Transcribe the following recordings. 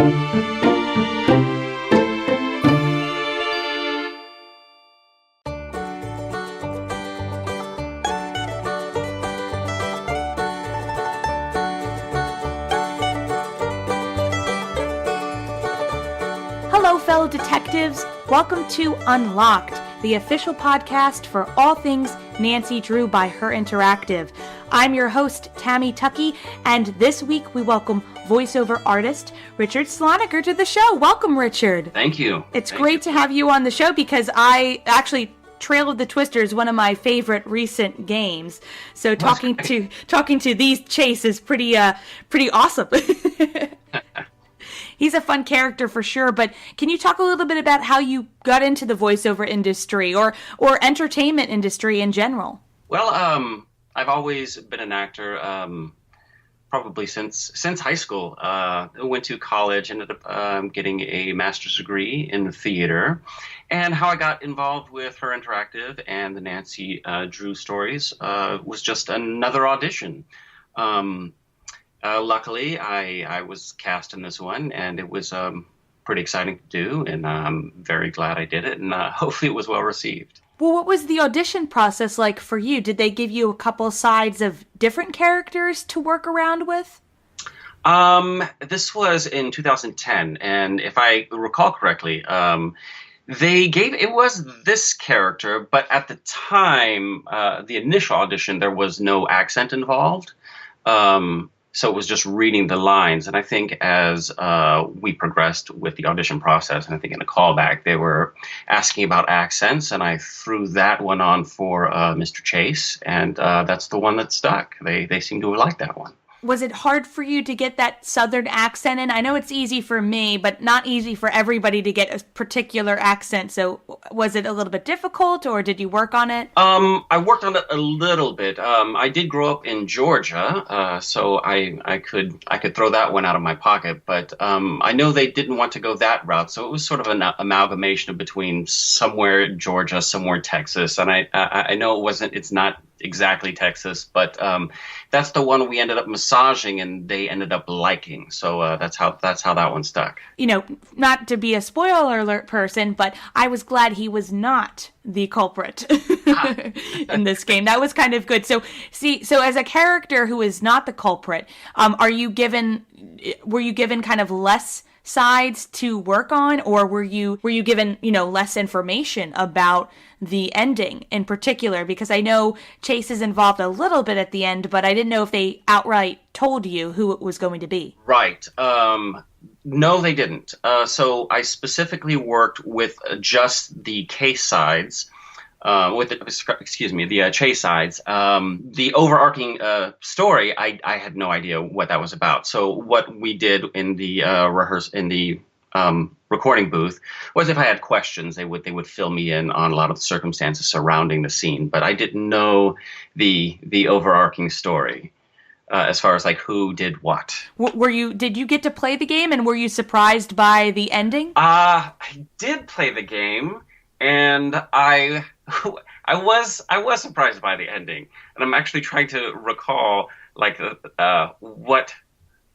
Hello, fellow detectives. Welcome to Unlocked, the official podcast for all things Nancy Drew by Her Interactive. I'm your host, Tammy Tuckey, and this week we welcome voiceover artist Richard Sloniker to the show. Welcome, Richard. Thank you. It's great to have you on the show because I actually Trail of the Twister is one of my favorite recent games. So talking to these Chase is pretty awesome. He's a fun character for sure, but can you talk a little bit about how you got into the voiceover industry or entertainment industry in general? Well, I've always been an actor, probably since high school. I went to college, ended up getting a master's degree in theater, and how I got involved with Her Interactive and the Nancy Drew stories was just another audition. Luckily, I was cast in this one, and it was pretty exciting to do, and I'm very glad I did it, and hopefully it was well received. Well, what was the audition process like for you? Did they give you a couple sides of different characters to work around with? This was in 2010, and if I recall correctly, it was this character, but at the time, the initial audition, there was no accent involved. So it was just reading the lines. And I think as we progressed with the audition process, and I think in a callback, they were asking about accents. And I threw that one on for Mr. Chase. And that's the one that stuck. They seemed to have liked that one. Was it hard for you to get that Southern accent in? I know it's easy for me, but not easy for everybody to get a particular accent. So was it a little bit difficult, or did you work on it? I worked on it a little bit. I did grow up in Georgia, so I could throw that one out of my pocket. But I know they didn't want to go that route, so it was sort of an amalgamation between somewhere Georgia, somewhere Texas. And I know it's not exactly Texas, but that's the one we ended up massaging and they ended up liking. So that's how that one stuck. You know, not to be a spoiler alert person, but I was glad he was not the culprit in this game. That was kind of good. So as a character who is not the culprit, were you given kind of less sides to work on, or were you given, less information about the ending in particular? Because I know Chase is involved a little bit at the end, but I didn't know if they outright told you who it was going to be. Right. No, they didn't. So I specifically worked with just the case sides. The Chase sides. The overarching story, I had no idea what that was about. So what we did in the recording booth was, if I had questions, they would fill me in on a lot of the circumstances surrounding the scene. But I didn't know the overarching story as far as like who did what. Did you get to play the game, and were you surprised by the ending? I did play the game. And I was surprised by the ending, and I'm actually trying to recall what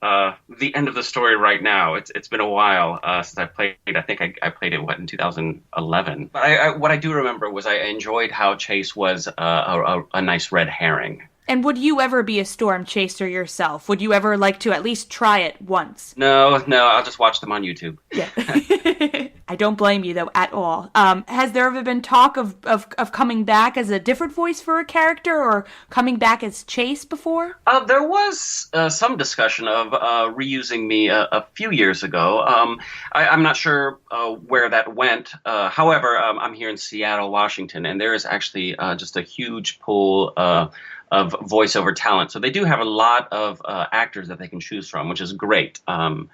the end of the story right now. It's been a while since I played. I think I played it in 2011. But what I do remember was I enjoyed how Chase was a nice red herring. And would you ever be a storm chaser yourself? Would you ever like to at least try it once? No, I'll just watch them on YouTube. Yeah. I don't blame you, though, at all. Has there ever been talk of coming back as a different voice for a character, or coming back as Chase before? There was some discussion of reusing me a few years ago. I'm not sure where that went. However, I'm here in Seattle, Washington, and there is actually just a huge pool of voiceover talent. So they do have a lot of actors that they can choose from, which is great. So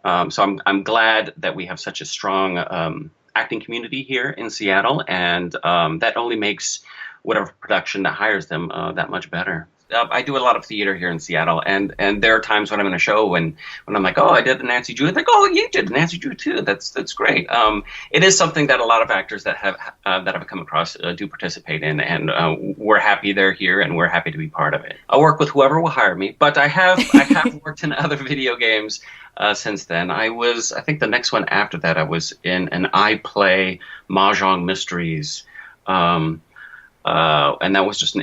I'm glad that we have such a strong acting community here in Seattle, and that only makes whatever production that hires them that much better. I do a lot of theater here in Seattle, and there are times when I'm in a show when I'm like, oh, I did the Nancy Drew. It's like, oh, you did the Nancy Drew too. That's great. It is something that a lot of actors that I've come across do participate in, and we're happy they're here, and we're happy to be part of it. I'll work with whoever will hire me, but I have worked in other video games since then. I think the next one after that, I was in an I Play Mahjong Mysteries, and that was just an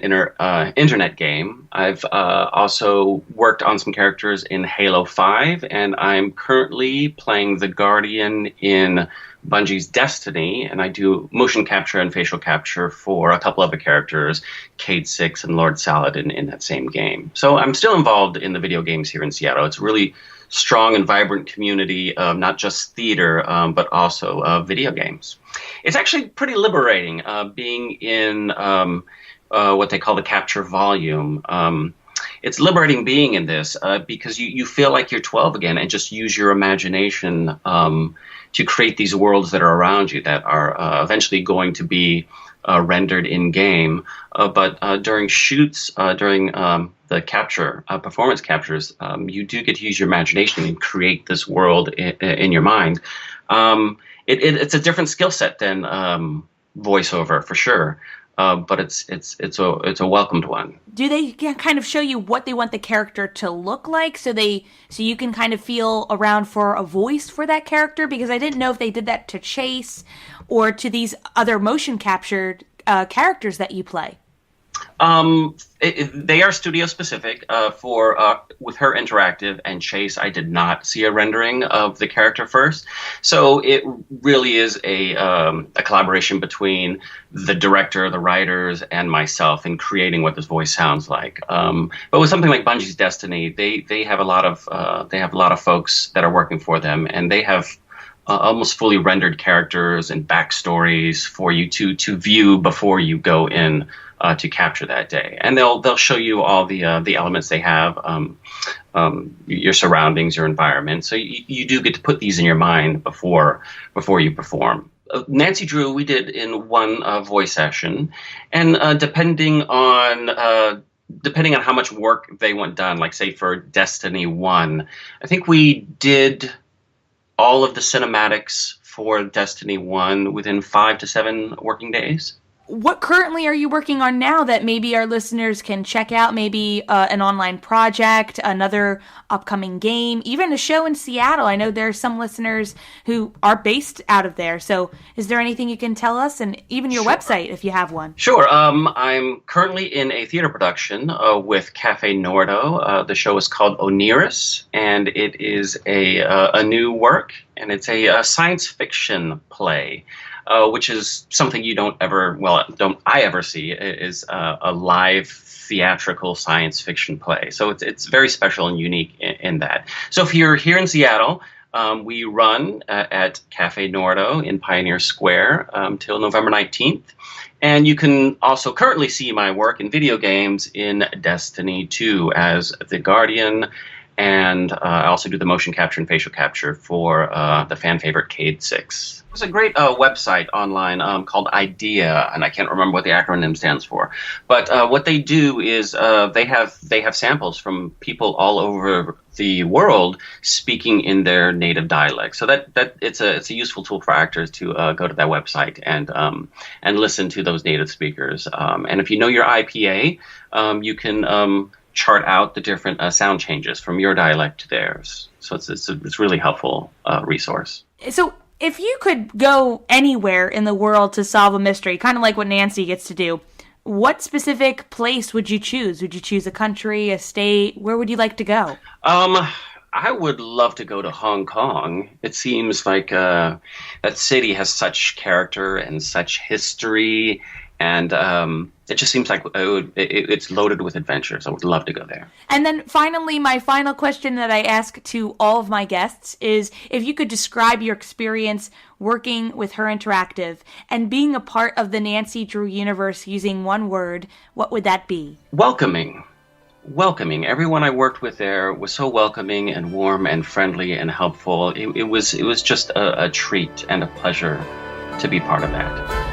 internet game. I've also worked on some characters in Halo 5, and I'm currently playing the Guardian in Bungie's Destiny, and I do motion capture and facial capture for a couple other characters, Cade 6 and Lord Saladin, in that same game. So I'm still involved in the video games here in Seattle. It's a really strong and vibrant community of not just theater, but also video games. It's actually pretty liberating being in what they call the capture volume. It's liberating being in this because you feel like you're 12 again and just use your imagination to create these worlds that are around you that are eventually going to be rendered in game. But during shoots, during the capture, performance captures, you do get to use your imagination and create this world in your mind. It's a different skill set than voiceover for sure. But it's a welcomed one. Do they kind of show you what they want the character to look like, so you can kind of feel around for a voice for that character? Because I didn't know if they did that to Chase or to these other motion captured characters that you play. They are studio specific. For with her interactive and Chase, I did not see a rendering of the character first, so it really is a collaboration between the director, the writers, and myself in creating what this voice sounds like. But with something like Bungie's Destiny, they have a lot of folks that are working for them, and they have almost fully rendered characters and backstories for you to view before you go in to capture that day, and they'll show you all the elements they have, your surroundings, your environment. So you do get to put these in your mind before you perform. Nancy Drew, we did in one voice session, and depending on how much work they want done, like say for Destiny 1, I think we did all of the cinematics for Destiny 1 within 5 to 7 working days. What currently are you working on now that maybe our listeners can check out? Maybe an online project, another upcoming game, even a show in Seattle. I know there are some listeners who are based out of there. So is there anything you can tell us? And even your website, if you have one. Sure. I'm currently in a theater production with Cafe Nordo. The show is called Oniris, and it is a new work, and it's a science fiction play. Which is something you don't I ever see, is a live theatrical science fiction play. So it's very special and unique in that. So if you're here in Seattle, we run at Cafe Nordo in Pioneer Square till November 19th. And you can also currently see my work in video games in Destiny 2 as the Guardian. And I also do the motion capture and facial capture for the fan favorite Cade 6. There's a great website online called IDEA, and I can't remember what the acronym stands for. But what they do is they have samples from people all over the world speaking in their native dialect. So that it's a useful tool for actors to go to that website and listen to those native speakers. And if you know your IPA, you can chart out the different sound changes from your dialect to theirs. So it's a really helpful resource. So if you could go anywhere in the world to solve a mystery, kind of like what Nancy gets to do, what specific place would you choose? Would you choose a country, a state? Where would you like to go? I would love to go to Hong Kong. It seems like that city has such character and such history, and it just seems like it's loaded with adventures. I would love to go there. And then finally, my final question that I ask to all of my guests is if you could describe your experience working with Her Interactive and being a part of the Nancy Drew universe using one word, what would that be? Welcoming. Everyone I worked with there was so welcoming and warm and friendly and helpful. It was just a treat and a pleasure to be part of that.